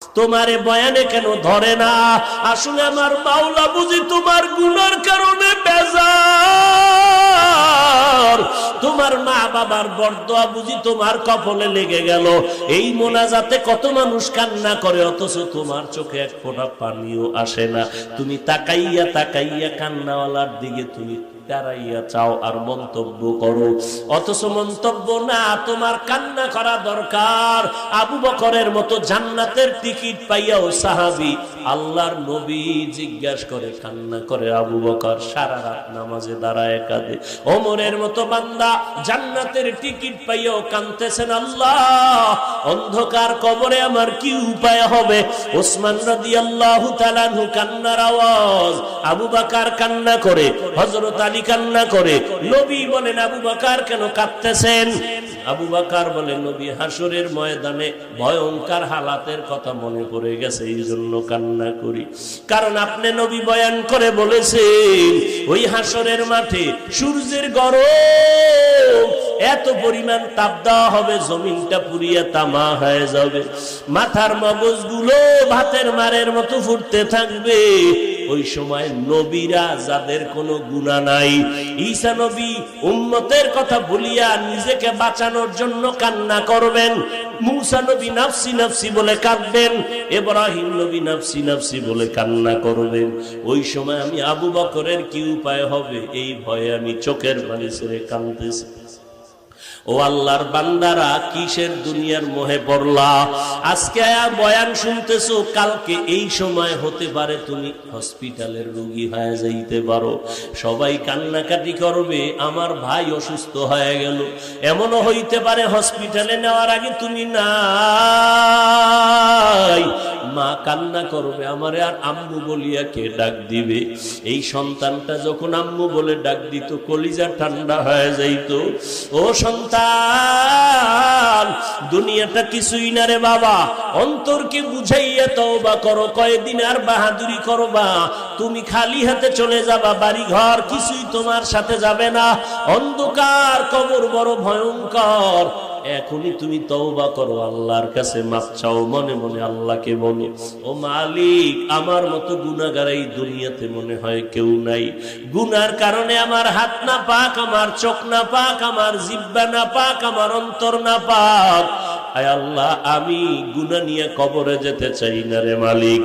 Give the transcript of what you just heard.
তোমারে বয়ানে কেন ধরে না? আসলে আমার মাওলা বুঝি তোমার গুনার কারণে বেজার, তোমার মা বাবার বরদোয়া বুঝি তোমার কপালে লেগে গেল। এই মোনাজাতে কত মানুষ কান্না করে, অথচ তোমার চোখে এক ফোঁটা পানিও আসে না। তুমি তাকাইয়া তাকাইয়া কান্নাওয়ালার দিকে তুমি দাঁড়াইয়া চাও আর মন্তব্য করো, অথচ মন্তব্য না, তোমার কান্না করা দরকার। আবু বকরের মতো জান্নাতের টিকিট পাইয়াও সাহাবী আল্লাহর নবী জিজ্ঞাসা করে কান্না করে, আবু বকর সারা রাত নামাজে দাঁড়ায় কাঁদে। ওমরের মতো বান্দা জান্নাতের টিকিট পাইয়াও কাঁদতেছেন, আল্লাহ অন্ধকার কবরে আমার কি উপায় হবে? ওসমান রাদিয়াল্লাহু তাআলা আনহু কান্নার আওয়াজ, আবু বকর কান্না করে, হযরত আলী কান্না করে। নবী বলেন, আবু বকর কেন কাঁদতেছেন? আবু বকর বলেন, নবী হাসরের ময়দানে ভয়ঙ্কর হালাতের কথা মনে পড়ে গেছে, এই জন্য কান্না করি। কারণ আপনি নবী বয়ান করে বলেছেন, ওই হাসরের মাঠে সূর্যের গরম এত পরিমাণ তাপ দেওয়া হবে, জমিনটা পুড়িয়ে তামা হয়ে যাবে, মাথার মগজগুলো ভাতের মারের মতো ফুটতে থাকবে। ওই সময় নবীরা যাদের কোনো গুনাহ নাই, ঈসা নবী উম্মতের কথা ভুলিয়া নিজেকে বাঁচানোর জন্য কান্না করবেন, মূসা নবী নাফসি নাফসি বলে কাঁদবেন, ইব্রাহিম নবী নাফসি নাফসি বলে কান্না করবেন। ওই সময় আমি আবু বকরের কি উপায় হবে, এই ভয়ে আমি চোখের পানি ছেড়ে কাঁদতেছি। ও আল্লাহর বান্দারা, কিসের দুনিয়ার মোহে পড়লা? আজকে বয়ান শুনতেছো, কালকে এই সময় হতে পারে তুমি হসপিটালের রোগী হয়ে যাইতে পারো। সবাই কান্নাকাটি করবে, আমার ভাই অসুস্থ হয়ে গেল। এমনও হইতে পারে হসপিটালে নেওয়ার আগে তুমি নাই, মা কান্না করবে, আমারে আর আম্মু বলিয়া কে ডাক দিবে? এই সন্তানটা যখন আম্মু বলে ডাক দিত, কলিজা ঠান্ডা হয়ে যাইত। ও সন্তান, দুনিয়াটা কিছুই না রে বাবা, অন্তরকে বুঝাইয়া তওবা করো। কয়েকদিন আর বাহাদুরি করবা, তুমি খালি হাতে চলে যাবা, বাড়ি ঘর কিছুই তোমার সাথে যাবে না। অন্ধকার কবর বড় ভয়ঙ্কর। এখনই তুমি তওবা করো, আল্লাহর কাছে মাফ চাও, মনে মনে আল্লাহকে বলো, ও মালিক, আমার মতো গুনাহগার এই দুনিয়াতে মনে হয় কেউ নাই। গুনার কারণে আমার হাত না পাক, আমার চোখ না পাক, আমার জিহ্বা না পাক, আমার অন্তর না পাক। আয় আল্লাহ, আমি গুনাহ নিয়ে কবরে যেতে চাই না রে মালিক।